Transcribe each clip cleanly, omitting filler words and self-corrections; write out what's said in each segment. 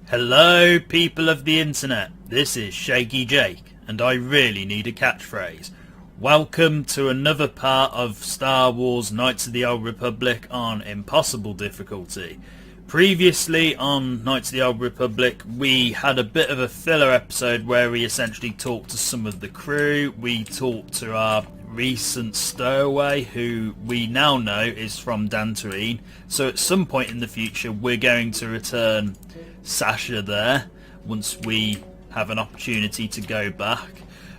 Hello people of the internet, this is Shaky Jake and I really need a catchphrase. Welcome to another part of Star Wars Knights of the Old Republic on impossible difficulty. Previously on Knights of the Old Republic we had a bit of a filler episode where we essentially talked to some of the crew. We talked to our recent stowaway who we now know is from Dantooine. So at some point in the future we're going to return Sasha there once we have an opportunity to go back.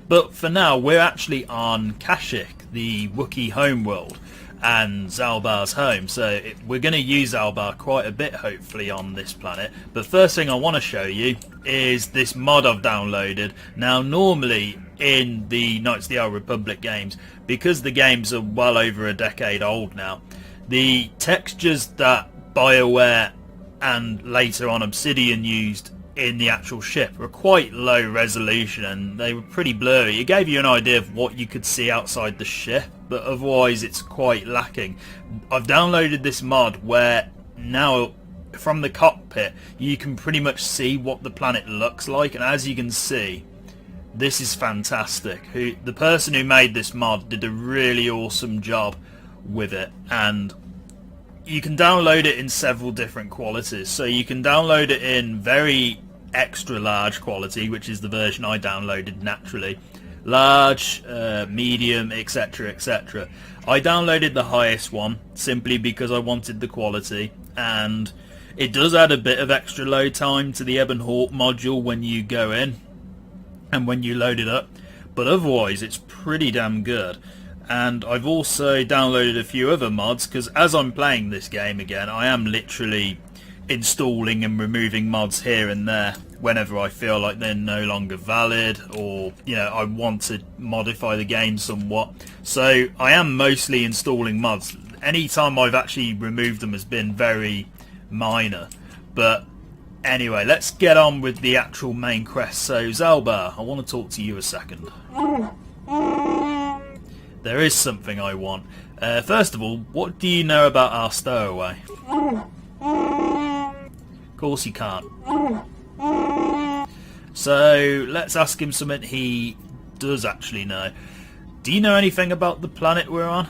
But for now we're actually on Kashyyyk, the Wookiee homeworld, and Zaalbar's home, so we're going to use Zaalbar quite a bit hopefully on this planet. But first thing I want to show you is this mod I've downloaded. Now normally in the Knights of the Old Republic games, because the games are well over a decade old now, the textures that BioWare and later on Obsidian used in the actual ship were quite low resolution and they were pretty blurry. It gave you an idea of what you could see outside the ship, but otherwise it's quite lacking. I've downloaded this mod where now from the cockpit you can pretty much see what the planet looks like, and as you can see this is fantastic. The person who made this mod did a really awesome job with it, and you can download it in several different qualities. So you can download it in very extra large quality, which is the version I downloaded naturally, large, medium, etc, etc. I downloaded the highest one simply because I wanted the quality, and it does add a bit of extra load time to the Ebb and Hawk module when you go in and when you load it up, but otherwise it's pretty damn good. And I've also downloaded a few other mods because as I'm playing this game again I am literally installing and removing mods here and there whenever I feel like they're no longer valid, or I want to modify the game somewhat. So I am mostly installing mods. Any time I've actually removed them has been very minor. But anyway, let's get on with the actual main quest. So Zaalbar, I want to talk to you a second. There is something I want. First of all, what do you know about our stowaway? Of course you can't. So let's ask him something he does actually know. Do you know anything about the planet we're on?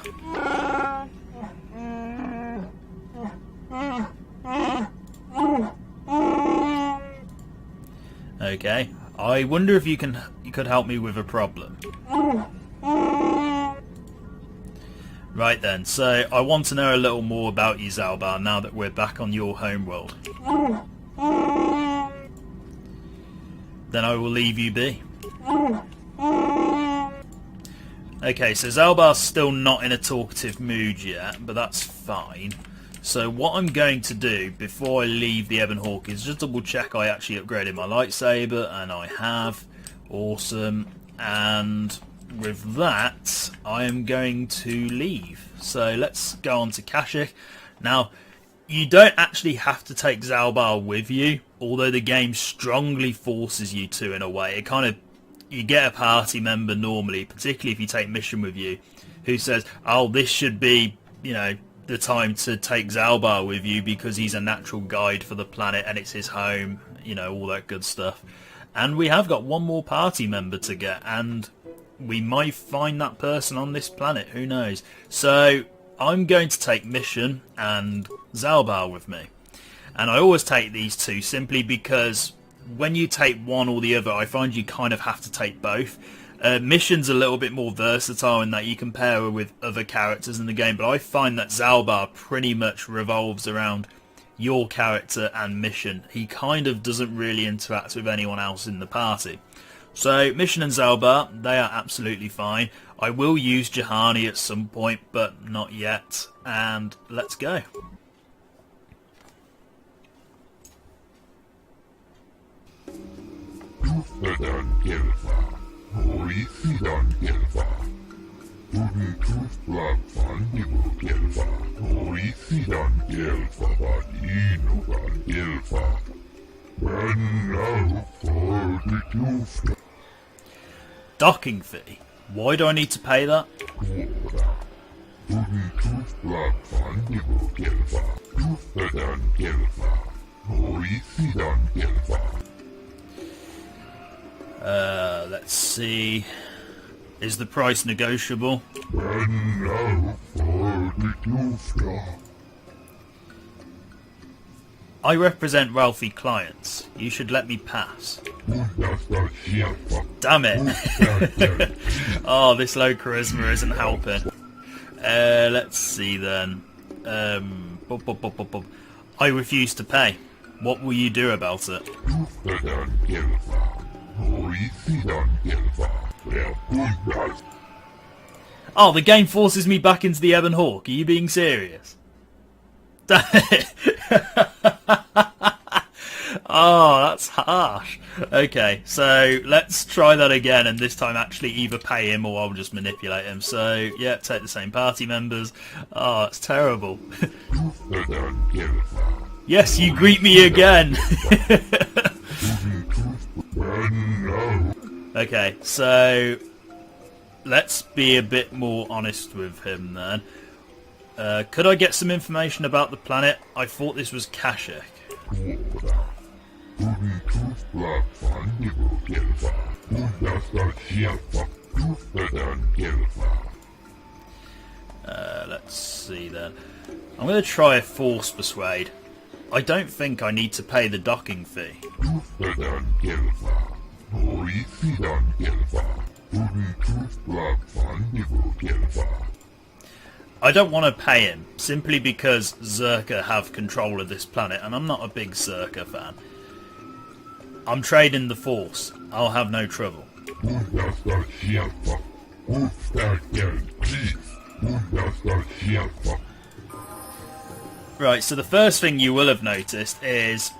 Okay. I wonder if you could help me with a problem. Right then, so I want to know a little more about you, Zaalbar, now that we're back on your homeworld. Then I will leave you be. Okay, so Zaalbar's still not in a talkative mood yet, but that's fine. So what I'm going to do before I leave the Ebb and Hawk is just double check I actually upgraded my lightsaber, and I have. Awesome. And with that, I am going to leave. So let's go on to Kashyyyk. Now, you don't actually have to take Zaalbar with you, although the game strongly forces you to in a way. You get a party member normally, particularly if you take mission with you, who says, oh, this should be, the time to take Zaalbar with you because he's a natural guide for the planet and it's his home, all that good stuff. And we have got one more party member to get, and we might find that person on this planet, who knows. So I'm going to take Mission and Zaalbar with me. And I always take these two simply because when you take one or the other, I find you kind of have to take both. Mission's a little bit more versatile in that you can pair her with other characters in the game, but I find that Zaalbar pretty much revolves around your character and Mission. He kind of doesn't really interact with anyone else in the party. So Mission and Zaalbar, they are absolutely fine. I will use Juhani at some point, but not yet. And let's go. Docking fee? Why do I need to pay that? Let's see. Is the price negotiable? I represent wealthy clients. You should let me pass. Damn it. Oh, this low charisma isn't helping. Let's see then. I refuse to pay. What will you do about it? Oh, the game forces me back into the Ebon Hawk. Are you being serious? Oh, that's harsh. Okay, so let's try that again, and this time actually either pay him or I'll just manipulate him. So, yeah, take the same party members. Oh, it's terrible. Yes, you greet me again. Okay, so let's be a bit more honest with him then. Could I get some information about the planet? I thought this was Kashyyyk. Let's see then. I'm going to try a force persuade. I don't think I need to pay the docking fee. I don't want to pay him, simply because Czerka have control of this planet, and I'm not a big Czerka fan. I'm trading the Force. I'll have no trouble. Right, so the first thing you will have noticed is,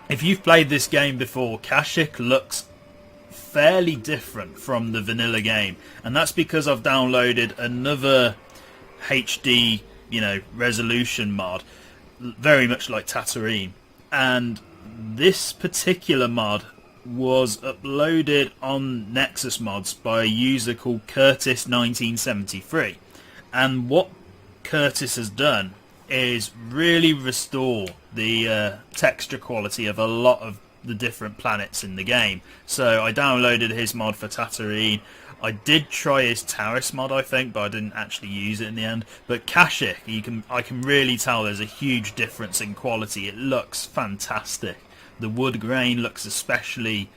if you've played this game before, Kashyyyk looks fairly different from the vanilla game, and that's because I've downloaded another HD, resolution mod, very much like Tatooine, and this particular mod was uploaded on Nexus Mods by a user called Curtis1973, and what Curtis has done is really restore the texture quality of a lot of the different planets in the game. So I downloaded his mod for Tatooine. I did try his Taris mod, I think, but I didn't actually use it in the end. But Kashyyyk, I can really tell there's a huge difference in quality. It looks fantastic. The wood grain looks especially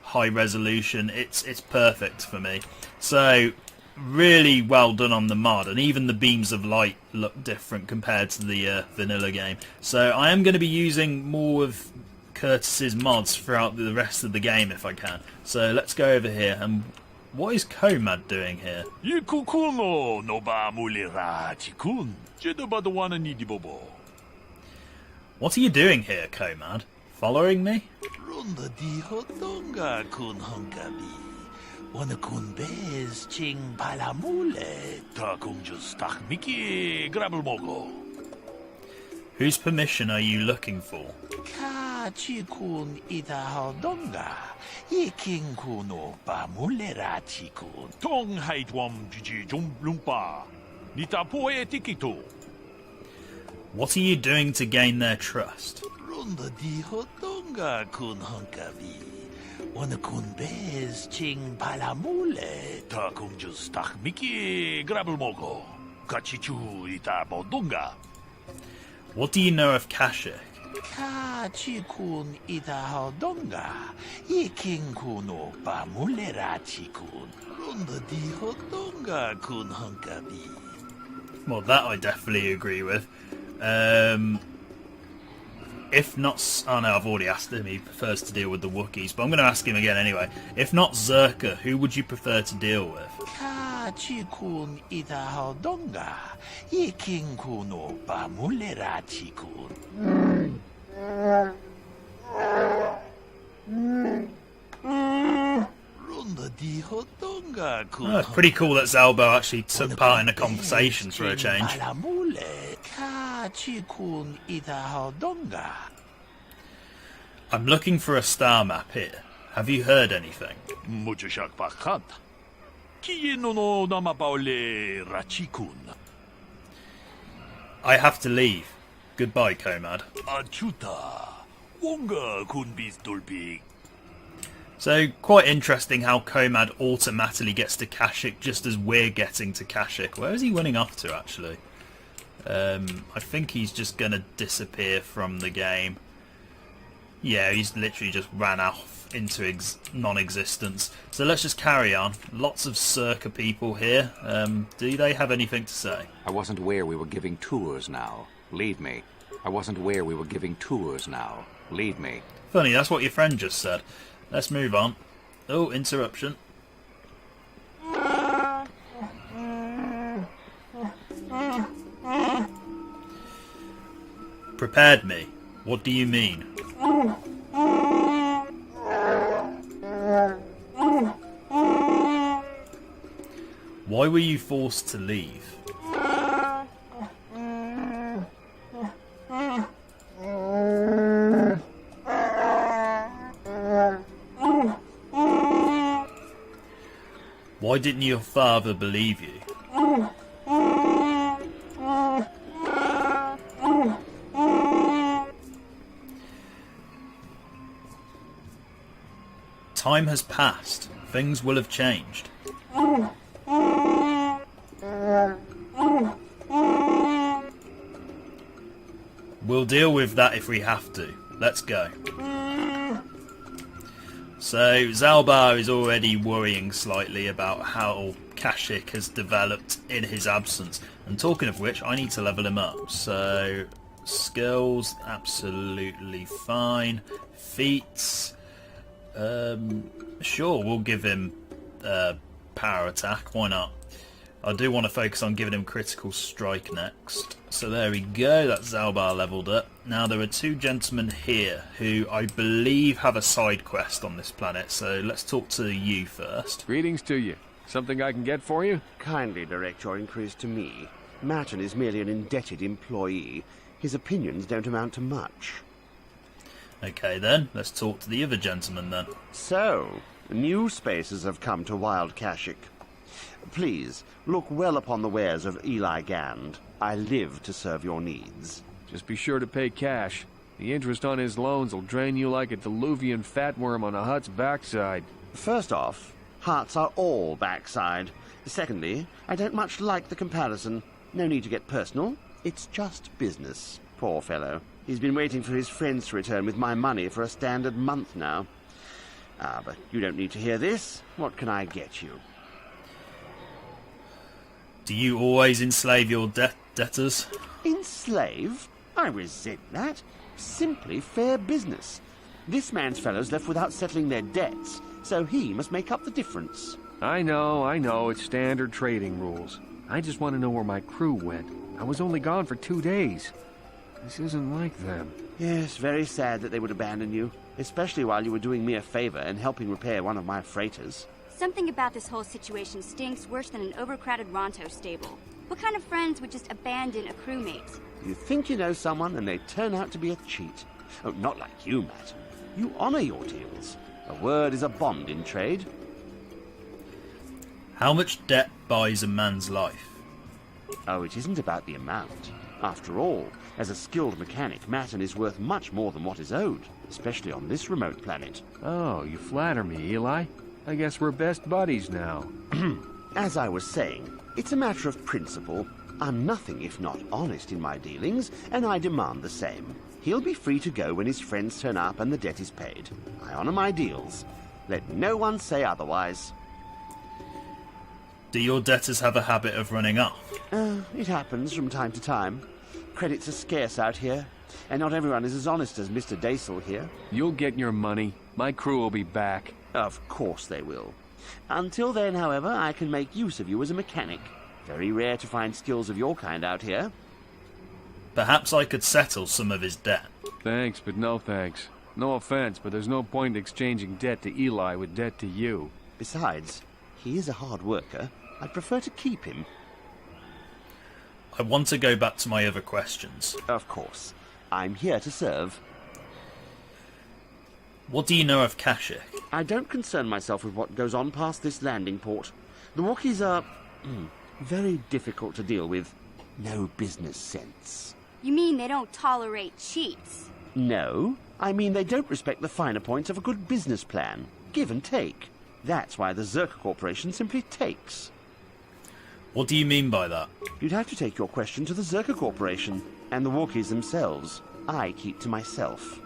high resolution. It's perfect for me. So really well done on the mod, and even the beams of light look different compared to the vanilla game. So I am going to be using more of Curtis's mods throughout the rest of the game if I can. So let's go over here. And what is Comad doing here? What are you doing here, Comad? Following me? Whose permission are you looking for? What are you doing to gain their trust? What do you know of Kashyyyk? Well, that I definitely agree with. If not... Oh no, I've already asked him. He prefers to deal with the Wookiees, but I'm going to ask him again anyway. If not Czerka, who would you prefer to deal with? Oh, it's pretty cool that Zaalbar actually took part in a conversation for a change. I'm looking for a star map here. Have you heard anything? I have to leave. Goodbye, Comad. Achuta. Wonga kunbi stulpig. So, quite interesting how Comad automatically gets to Kashyyyk just as we're getting to Kashyyyk. Where is he running off to, actually? I think he's just going to disappear from the game. Yeah, he's literally just ran off into non-existence. So let's just carry on. Lots of Czerka people here. Do they have anything to say? I wasn't aware we were giving tours now. Leave me. I wasn't aware we were giving tours now. Leave me. Funny, that's what your friend just said. Let's move on. Oh, interruption. Prepared me. What do you mean? Why were you forced to leave? Why didn't your father believe you? Time has passed. Things will have changed. We'll deal with that if we have to. Let's go. So, Zaalbar is already worrying slightly about how Kashyyyk has developed in his absence. And talking of which, I need to level him up. So, skills, absolutely fine. Feats, sure, we'll give him power attack, why not? I do want to focus on giving him critical strike next. So there we go, that's Zaalbar leveled up. Now there are two gentlemen here who I believe have a side quest on this planet, so let's talk to you first. Greetings to you. Something I can get for you? Kindly direct your inquiries to me. Matten is merely an indebted employee. His opinions don't amount to much. Okay then, let's talk to the other gentleman then. So, new spaces have come to Wild Kashyyyk. Please, look well upon the wares of Eli Gand. I live to serve your needs. Just be sure to pay cash. The interest on his loans will drain you like a diluvian fatworm on a hut's backside. First off, hearts are all backside. Secondly, I don't much like the comparison. No need to get personal. It's just business. Poor fellow. He's been waiting for his friends to return with my money for a standard month now. But you don't need to hear this. What can I get you? Do you always enslave your debtors? Enslave? I resent that. Simply fair business. This man's fellows left without settling their debts, so he must make up the difference. I know, it's standard trading rules. I just want to know where my crew went. I was only gone for 2 days. This isn't like them. Yes, very sad that they would abandon you, especially while you were doing me a favor and helping repair one of my freighters. Something about this whole situation stinks worse than an overcrowded Ronto stable. What kind of friends would just abandon a crewmate? You think you know someone and they turn out to be a cheat. Oh, not like you, Matt. You honor your deals. A word is a bond in trade. How much debt buys a man's life? Oh, it isn't about the amount. After all, as a skilled mechanic, Matten is worth much more than what is owed, especially on this remote planet. Oh, you flatter me, Eli. I guess we're best buddies now. As I was saying, it's a matter of principle. I'm nothing if not honest in my dealings, and I demand the same. He'll be free to go when his friends turn up and the debt is paid. I honor my deals. Let no one say otherwise. Do your debtors have a habit of running off? It happens from time to time. Credits are scarce out here, and not everyone is as honest as Mr. Daisel here. You'll get your money. My crew will be back. Of course they will. Until then, however, I can make use of you as a mechanic. Very rare to find skills of your kind out here. Perhaps I could settle some of his debt. Thanks, but no thanks. No offense, but there's no point exchanging debt to Eli with debt to you. Besides, he is a hard worker. I'd prefer to keep him. I want to go back to my other questions. Of course. I'm here to serve. What do you know of Kashyyyk? I don't concern myself with what goes on past this landing port. The Wookiees are very difficult to deal with. No business sense. You mean they don't tolerate cheats? No, I mean they don't respect the finer points of a good business plan. Give and take. That's why the Czerka Corporation simply takes. What do you mean by that? You'd have to take your question to the Czerka Corporation and the Wookiees themselves. I keep to myself.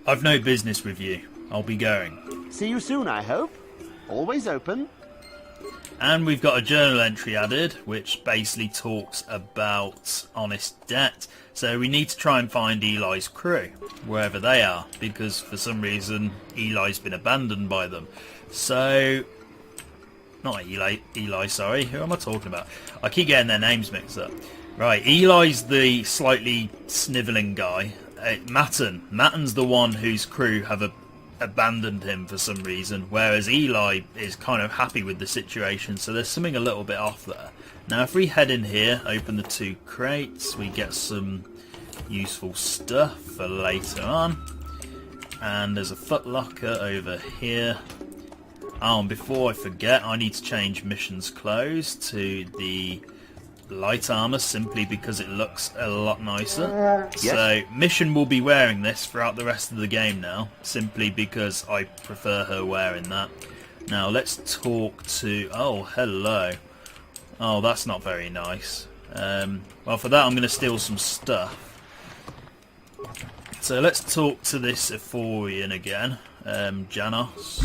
I've no business with you. I'll be going. See you soon, I hope. Always open. And we've got a journal entry added, which basically talks about honest debt. So we need to try and find Eli's crew, wherever they are, because for some reason Eli's been abandoned by them. So... Not Eli, sorry. Who am I talking about? I keep getting their names mixed up. Right, Eli's the slightly snivelling guy. Matten's the one whose crew have abandoned him for some reason, whereas Eli is kind of happy with the situation, so there's something a little bit off there. Now if we head in here, open the 2 crates, we get some useful stuff for later on. And there's a footlocker over here. Oh, and before I forget, I need to change mission's clothes to the light armor simply because it looks a lot nicer. Yes. So Mission will be wearing this throughout the rest of the game now, simply because I prefer her wearing that. Now let's talk to... Oh, hello. Oh, that's not very nice. Well, for that I'm going to steal some stuff. So let's talk to this Ephorian again. Janos.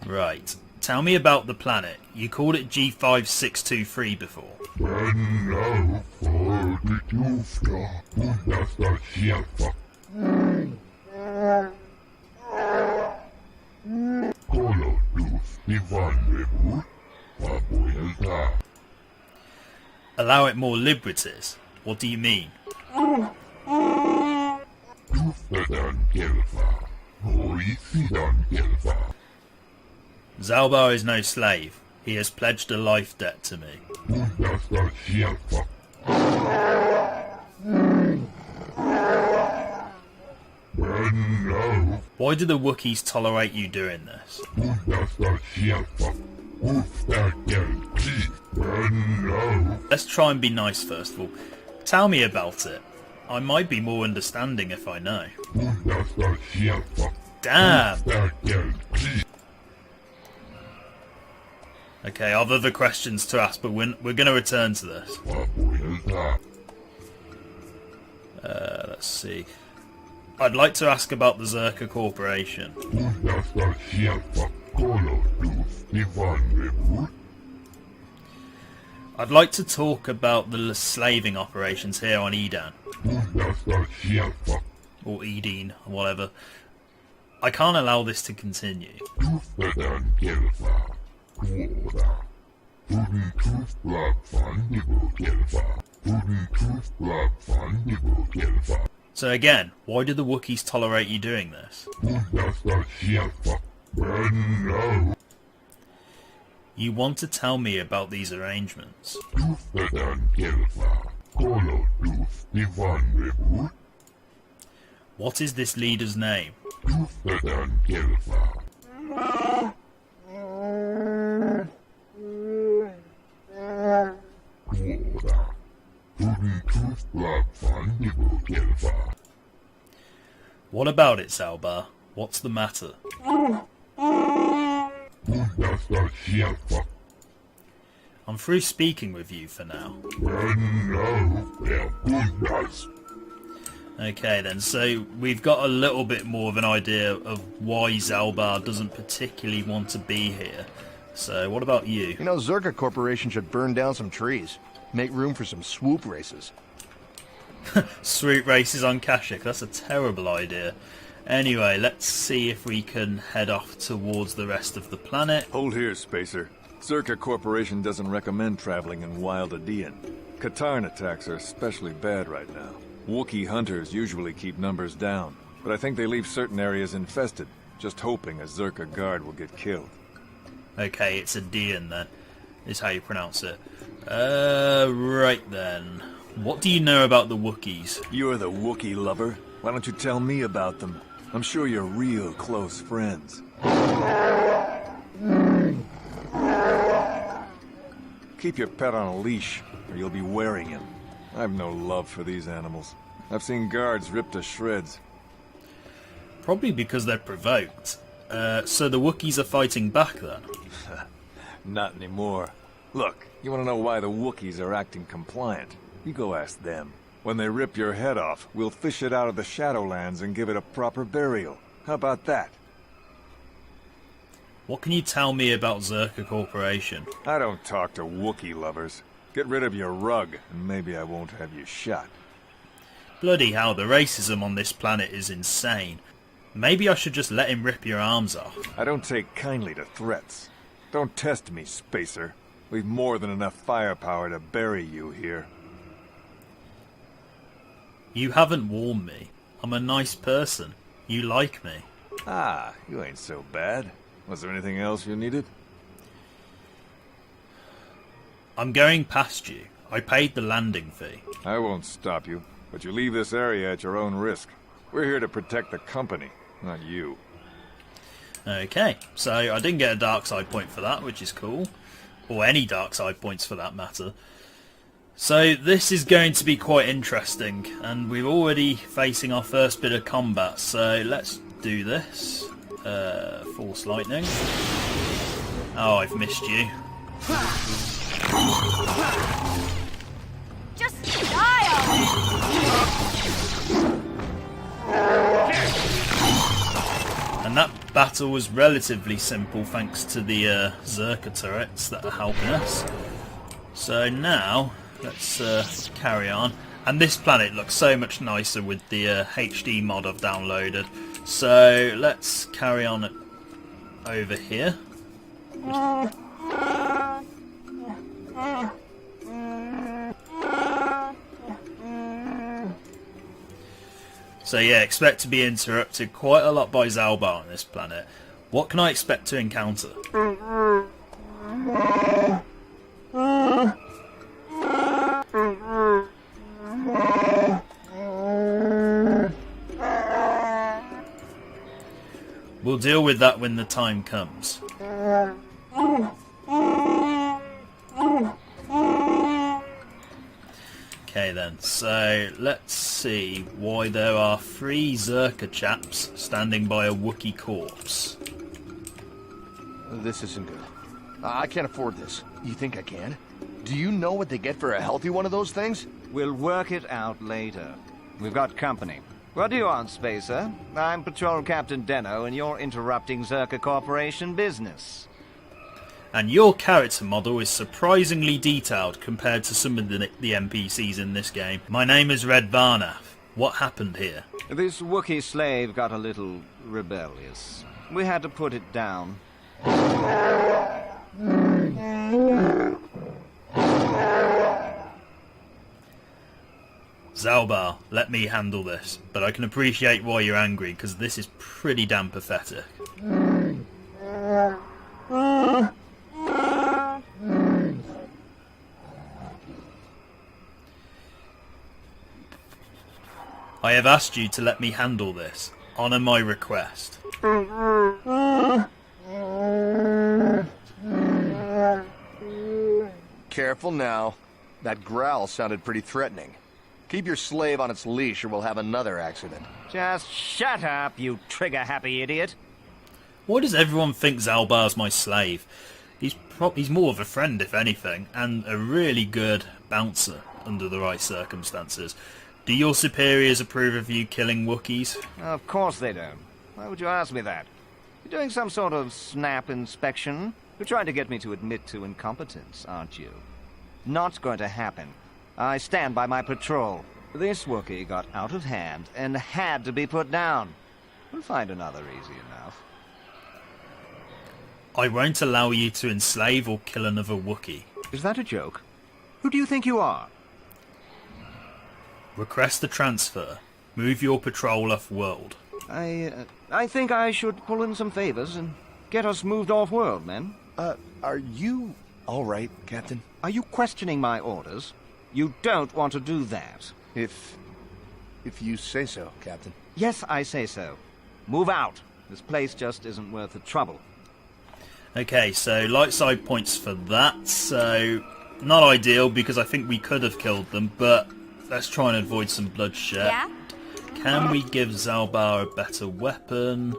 Right. Tell me about the planet. You called it G5623 before. Allow it more liberties. What do you mean? Zaalbar is no slave. He has pledged a life debt to me. Why do the Wookiees tolerate you doing this? Let's try and be nice first of all. Tell me about it. I might be more understanding if I know. Damn! Okay, I've other questions to ask, but we're going to return to this. Let's see. I'd like to ask about the Czerka Corporation. I'd like to talk about the slaving operations here on Eden. Or Eden, or whatever. I can't allow this to continue. So again, why do the Wookiees tolerate you doing this? You want to tell me about these arrangements? What is this leader's name? What about it, Zaalbar? What's the matter? I'm through speaking with you for now. Okay then, so we've got a little bit more of an idea of why Zaalbar doesn't particularly want to be here. So what about you? You know, Czerka Corporation should burn down some trees. Make room for some swoop races. Swoop races on Kashyyyk, that's a terrible idea. Anyway, let's see if we can head off towards the rest of the planet. Hold here, Spacer. Czerka Corporation doesn't recommend traveling in wild Adean. Katarn attacks are especially bad right now. Wookiee hunters usually keep numbers down, but I think they leave certain areas infested, just hoping a Czerka guard will get killed. Okay, it's Adean then, is how you pronounce it. Right then. What do you know about the Wookiees? You're the Wookiee lover. Why don't you tell me about them? I'm sure you're real close friends. Keep your pet on a leash, or you'll be wearing him. I've no love for these animals. I've seen guards ripped to shreds. Probably because they're provoked. So the Wookiees are fighting back then? Not anymore. Look, you want to know why the Wookiees are acting compliant? You go ask them. When they rip your head off, we'll fish it out of the Shadowlands and give it a proper burial. How about that? What can you tell me about Czerka Corporation? I don't talk to Wookiee lovers. Get rid of your rug, and maybe I won't have you shot. Bloody hell, the racism on this planet is insane. Maybe I should just let him rip your arms off. I don't take kindly to threats. Don't test me, Spacer. We've more than enough firepower to bury you here. You haven't warned me. I'm a nice person. You like me. Ah, you ain't so bad. Was there anything else you needed? I'm going past you. I paid the landing fee. I won't stop you, but you leave this area at your own risk. We're here to protect the company, not you. Okay, so I didn't get a dark side point for that, which is cool. Or any dark side points for that matter. So this is going to be quite interesting, and we're already facing our first bit of combat, so let's do this. Force lightning. Oh, I've missed you. Just die And that battle was relatively simple thanks to the Czerka turrets that are helping us. So now, let's carry on. And this planet looks so much nicer with the HD mod I've downloaded. So let's carry on over here. So yeah, expect to be interrupted quite a lot by Zaalbar on this planet. What can I expect to encounter? We'll deal with that when the time comes. Okay then, so let's see why there are 3 Czerka chaps standing by a Wookiee corpse. This isn't good. I can't afford this. You think I can? Do you know what they get for a healthy one of those things? We'll work it out later. We've got company. What do you want, Spacer? I'm Patrol Captain Deno, and you're interrupting Czerka Corporation business. And your character model is surprisingly detailed compared to some of the NPCs in this game. My name is Red Varnath. What happened here? This Wookiee slave got a little rebellious. We had to put it down. Zaalbar, let me handle this, but I can appreciate why you're angry, because this is pretty damn pathetic. I have asked you to let me handle this. Honour my request. Careful now. That growl sounded pretty threatening. Keep your slave on its leash or we'll have another accident. Just shut up, you trigger-happy idiot. Why does everyone think Zaalbar's my slave? He's more of a friend, if anything, and a really good bouncer under the right circumstances. Do your superiors approve of you killing Wookiees? Of course they don't. Why would you ask me that? You're doing some sort of snap inspection? You're trying to get me to admit to incompetence, aren't you? Not going to happen. I stand by my patrol. This Wookiee got out of hand and had to be put down. We'll find another easy enough. I won't allow you to enslave or kill another Wookiee. Is that a joke? Who do you think you are? Request the transfer. Move your patrol off-world. I think I should pull in some favors and get us moved off-world, men. Are you all right, Captain? Are you questioning my orders? You don't want to do that. If you say so, Captain. Yes, I say so. Move out. This place just isn't worth the trouble. Okay, so light side points for that, so not ideal because I think we could have killed them, but let's try and avoid some bloodshed. Yeah? Can we give Zaalbar a better weapon?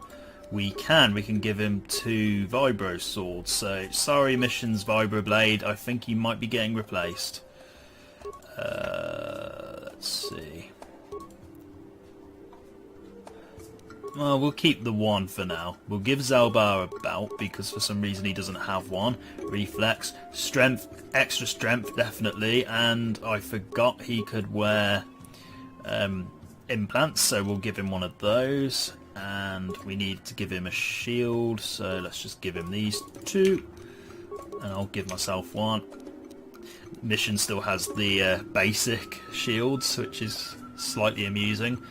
We can. We can give him 2 vibro swords. So, sorry missions vibroblade, I think you might be getting replaced. Let's see. Well, we'll keep the 1 for now. We'll give Zaalbar a belt because for some reason he doesn't have one. Reflex, strength, extra strength definitely, and I forgot he could wear implants, so we'll give him one of those. And we need to give him a shield, so let's just give him these 2, and I'll give myself 1. Mission still has the basic shields, which is slightly amusing.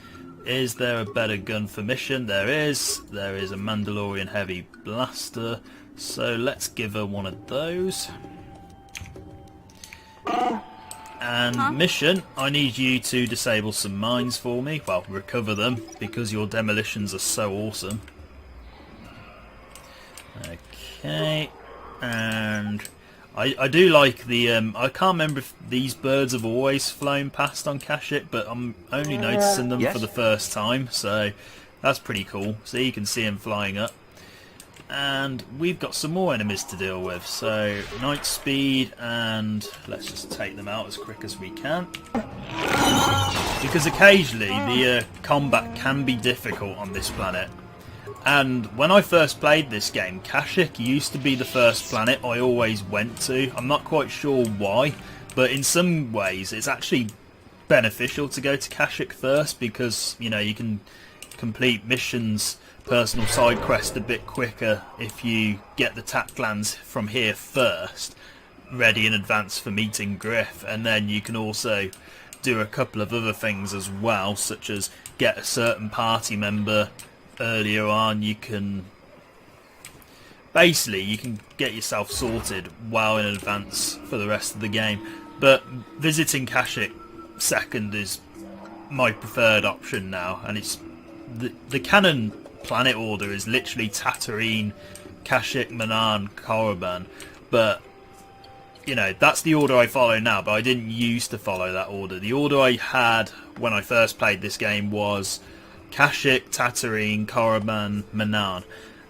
Is there a better gun for mission? There is. There is a Mandalorian heavy blaster, so let's give her one of those. And mission, I need you to disable some mines for me. Well, recover them, because your demolitions are so awesome. Okay, and I do like the, I can't remember if these birds have always flown past on Kashyyyk, but I'm only noticing them for the first time, so that's pretty cool. So you can see them flying up. And we've got some more enemies to deal with, so night speed, and let's just take them out as quick as we can. Because occasionally the combat can be difficult on this planet. And when I first played this game, Kashyyyk used to be the first planet I always went to. I'm not quite sure why, but in some ways it's actually beneficial to go to Kashyyyk first because, you know, you can complete missions, personal side quest a bit quicker if you get the tac glands from here first, ready in advance for meeting Griff, and then you can also do a couple of other things as well, such as get a certain party member earlier on. You can basically get yourself sorted well in advance for the rest of the game, but visiting Kashyyyk second is my preferred option now, and it's the canon planet order is literally Tatooine, Kashyyyk, Manaan, Korriban, but you know, that's the order I follow now, but I didn't used to follow that order. The order I had when I first played this game was Kashyyyk, Tatooine, Korriban, Manaan,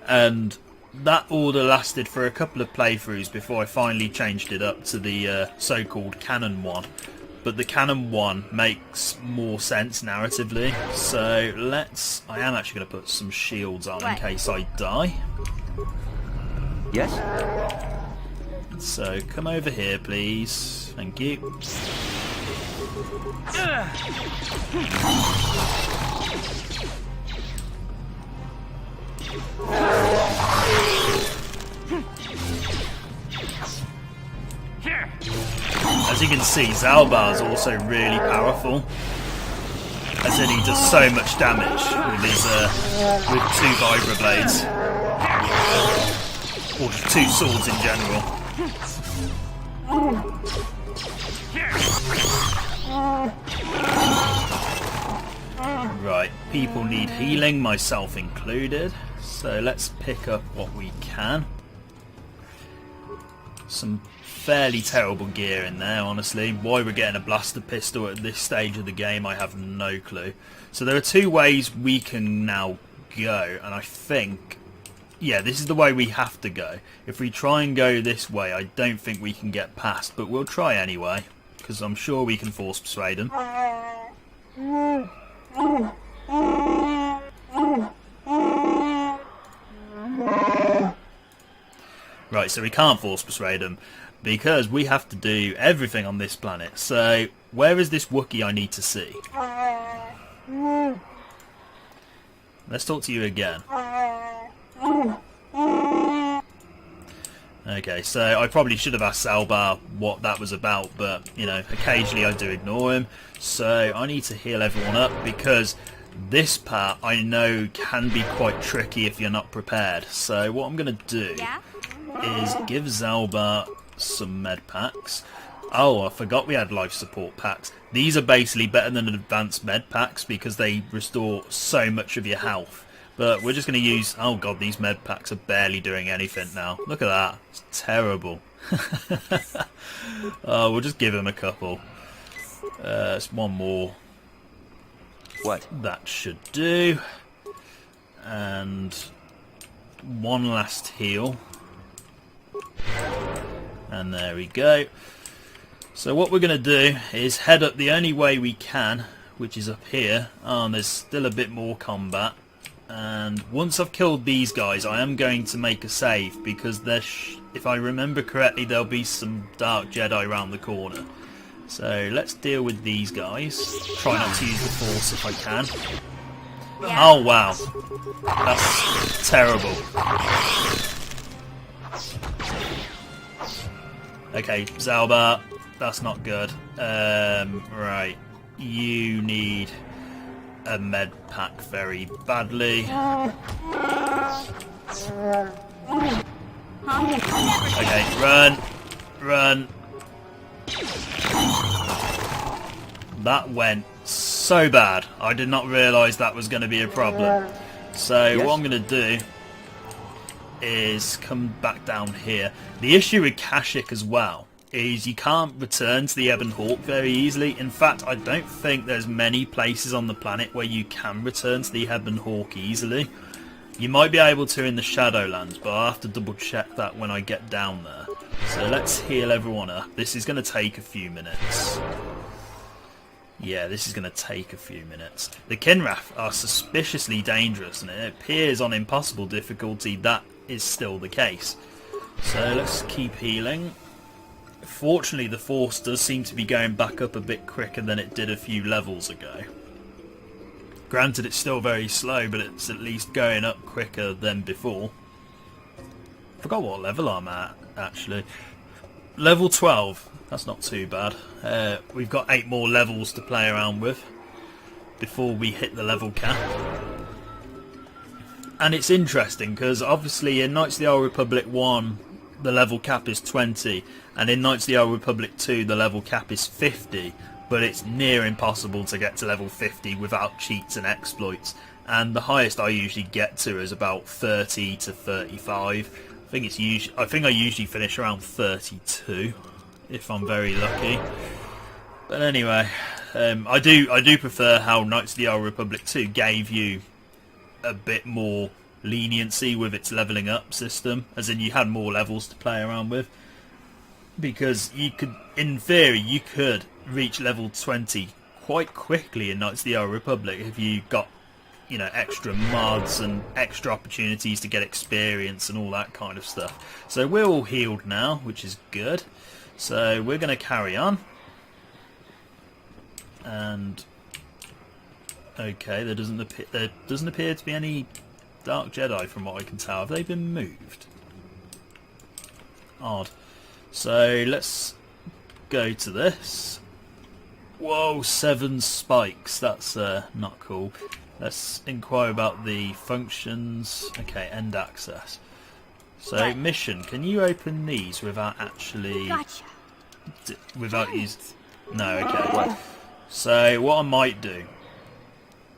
and that order lasted for a couple of playthroughs before I finally changed it up to the so-called canon one. But the canon one makes more sense narratively, so I am actually going to put some shields on in case I die. Yes? So come over here, please. Thank you. As you can see, Zaalbar is also really powerful, as in he does so much damage with his with 2 vibroblades, or just 2 swords in general. Right, people need healing, myself included, so let's pick up what we can. Some fairly terrible gear in there, honestly. Why we're getting a blaster pistol at this stage of the game, I have no clue. So there are 2 ways we can now go, and I think, yeah, this is the way we have to go. If we try and go this way, I don't think we can get past, but we'll try anyway, because I'm sure we can force persuade them. Right, so we can't force persuade them, because we have to do everything on this planet. So, where is this Wookiee I need to see? Let's talk to you again. Okay, so I probably should have asked Zaalbar what that was about, but, you know, occasionally I do ignore him. So, I need to heal everyone up, because this part I know can be quite tricky if you're not prepared. So, what I'm going to do is give Zaalbar some med packs. Oh, I forgot we had life support packs. These are basically better than advanced med packs because they restore so much of your health. But we're just going to use... Oh god, these med packs are barely doing anything now. Look at that. It's terrible. We'll just give him a couple. It's one more. What? That should do. And one last heal. And there we go. So what we're going to do is head up the only way we can, which is up here. There's still a bit more combat. And once I've killed these guys, I am going to make a save, because if I remember correctly, there'll be some Dark Jedi around the corner. So let's deal with these guys. Try not to use the Force if I can. Oh wow, that's terrible. Okay, Zaalbar, that's not good. Right, you need a med pack very badly. Okay, run, run. That went so bad. I did not realise that was going to be a problem. So what I'm going to do is come back down here. The issue with Kashyyyk as well is you can't return to the Ebon Hawk very easily. In fact, I don't think there's many places on the planet where you can return to the Ebon Hawk easily. You might be able to in the Shadowlands, but I'll have to double check that when I get down there. So let's heal everyone up. This is going to take a few minutes. Yeah, this is going to take a few minutes. The Kinrath are suspiciously dangerous, and it appears on impossible difficulty that is still the case. So let's keep healing. Fortunately, the Force does seem to be going back up a bit quicker than it did a few levels ago. Granted, it's still very slow, but it's at least going up quicker than before. Forgot what level I'm at, actually. Level 12. That's not too bad. We've got 8 more levels to play around with before we hit the level cap. And it's interesting because obviously in Knights of the Old Republic 1 the level cap is 20, and in Knights of the Old Republic 2 the level cap is 50, but it's near impossible to get to level 50 without cheats and exploits, and the highest I usually get to is about 30 to 35. I think I usually finish around 32 if I'm very lucky. But anyway, I do prefer how Knights of the Old Republic 2 gave you a bit more leniency with its leveling up system, as in you had more levels to play around with, because you could, in theory, you could reach level 20 quite quickly in Knights of the Old Republic if you got, you know, extra mods and extra opportunities to get experience and all that kind of stuff. So we're all healed now, which is good. So we're going to carry on. And okay, there doesn't appear to be any Dark Jedi from what I can tell. Have they been moved? Odd. So let's go to this. Whoa, 7 spikes. That's not cool. Let's inquire about the functions. Okay, end access. So mission, can you open these without actually... Gotcha. Without using... No, okay. So what I might do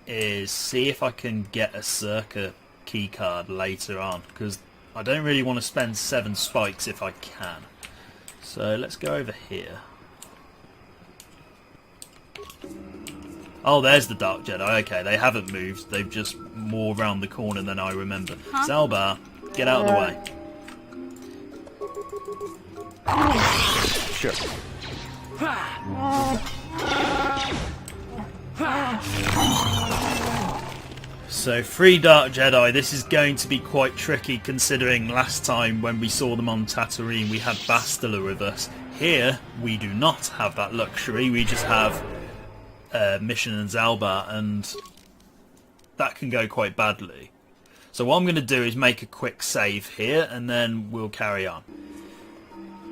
is see if I can get a Czerka keycard later on, because I don't really want to spend 7 spikes if I can. So let's go over here. Oh, there's the Dark Jedi. Okay, they haven't moved. They've just more round the corner than I remember. Huh? Zaalbar, get out of the way. Sure. So 3 Dark Jedi. This is going to be quite tricky, considering last time when we saw them on Tatooine we had Bastila with us. Here we do not have that luxury. We just have Mission and Zaalbar, and that can go quite badly. So what I'm going to do is make a quick save here, and then we'll carry on.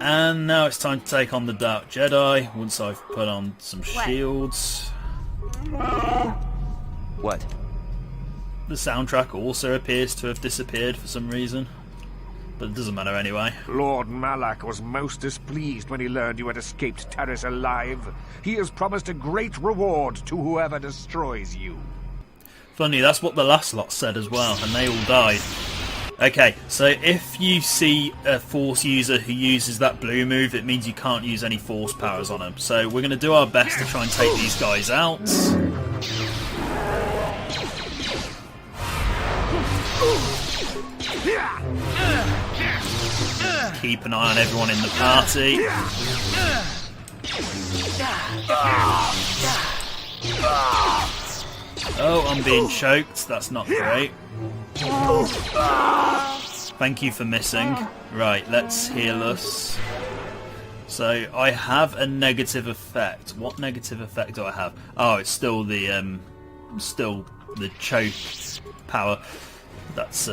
And now it's time to take on the Dark Jedi, once I've put on some shields. What? The soundtrack also appears to have disappeared for some reason, but it doesn't matter anyway. Lord Malak was most displeased when he learned you had escaped Taris alive. He has promised a great reward to whoever destroys you. Funny, that's what the last lot said as well, and they all died. Okay, so if you see a Force user who uses that blue move, it means you can't use any Force powers on them. So we're going to do our best to try and take these guys out. Keep an eye on everyone in the party. Oh, I'm being choked. That's not great. Thank you for missing. Right, let's heal us. So I have a negative effect. What negative effect do I have? Oh, it's still the choke power that's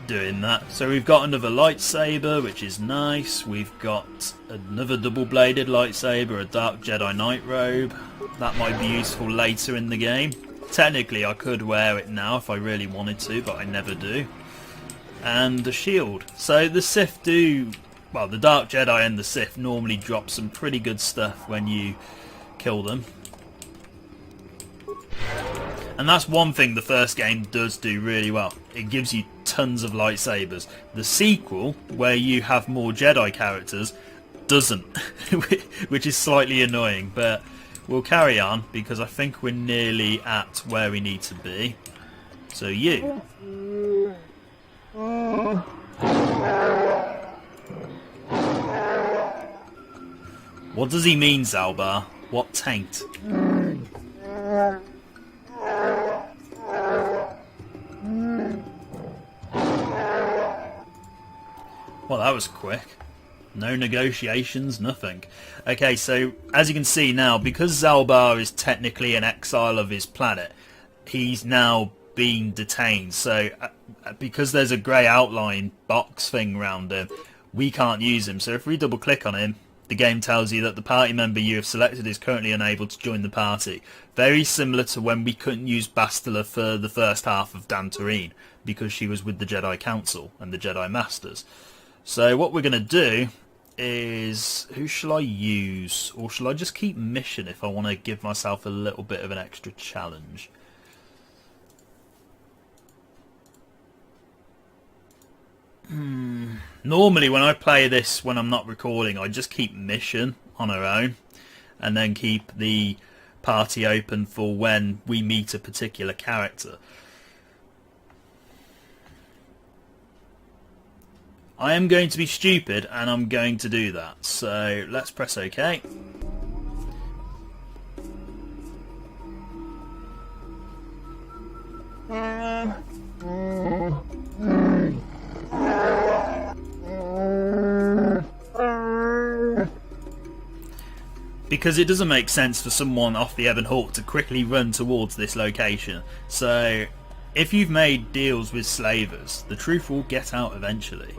doing that. So we've got another lightsaber, which is nice. We've got another double-bladed lightsaber, a dark Jedi Knight robe. That might be useful later in the game. Technically, I could wear it now if I really wanted to, but I never do. And a shield. So the Sith do... Well, the Dark Jedi and the Sith normally drop some pretty good stuff when you kill them. And that's one thing the first game does do really well. It gives you tons of lightsabers. The sequel, where you have more Jedi characters, doesn't. Which is slightly annoying, but... We'll carry on, because I think we're nearly at where we need to be. So you. What does he mean, Zaalbar? What taint? Well, that was quick. No negotiations, nothing. Okay, so as you can see now, because Zaalbar is technically an exile of his planet, he's now been detained. So because there's a grey outline box thing around him, we can't use him. So if we double click on him, the game tells you that the party member you have selected is currently unable to join the party. Very similar to when we couldn't use Bastila for the first half of Dantooine, because she was with the Jedi Council and the Jedi Masters. So what we're going to do is... Who shall I use? Or shall I just keep mission if I want to give myself a little bit of an extra challenge? Normally when I play this when I'm not recording, I just keep mission on her own. And then keep the party open for when we meet a particular character. I am going to be stupid and I'm going to do that. So let's press OK. Because it doesn't make sense for someone off the Ebon Hawk to quickly run towards this location. So if you've made deals with slavers, the truth will get out eventually.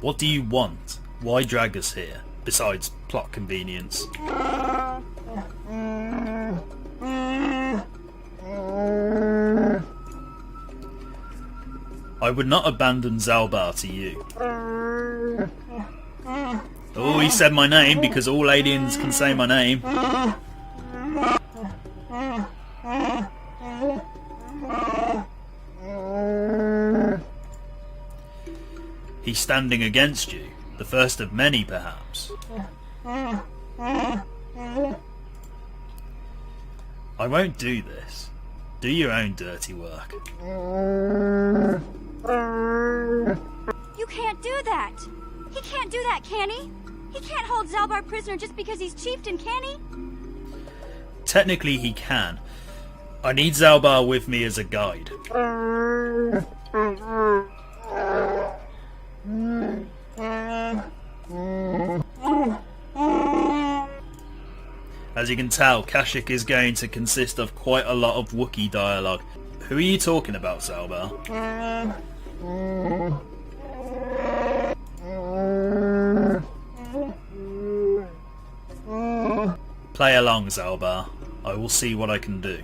What do you want? Why drag us here? Besides plot convenience. I would not abandon Zaalbar to you. Oh, he said my name because all aliens can say my name. He's standing against you. The first of many, perhaps. I won't do this. Do your own dirty work. You can't do that! He can't do that, can he? He can't hold Zaalbar prisoner just because he's chieftain, can he? Technically he can. I need Zaalbar with me as a guide. As you can tell, Kashyyyk is going to consist of quite a lot of Wookiee dialogue. Who are you talking about, Zaalbar? Play along, Zaalbar. I will see what I can do.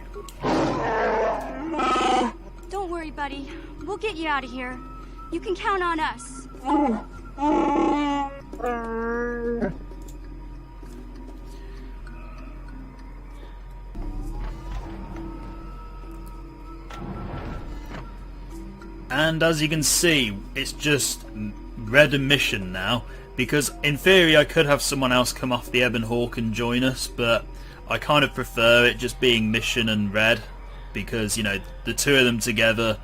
Don't worry worry, buddy. We'll get you out of here. You can count on us. And as you can see, it's just red and mission now, because in theory I could have someone else come off the Ebon Hawk and join us, but I kind of prefer it just being mission and red, because, you know, the two of them together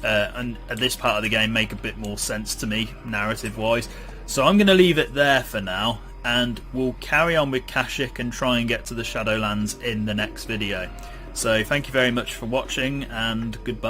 and at this part of the game make a bit more sense to me, narrative wise. So I'm going to leave it there for now, and we'll carry on with Kashyyyk and try and get to the Shadowlands in the next video. So thank you very much for watching, and goodbye.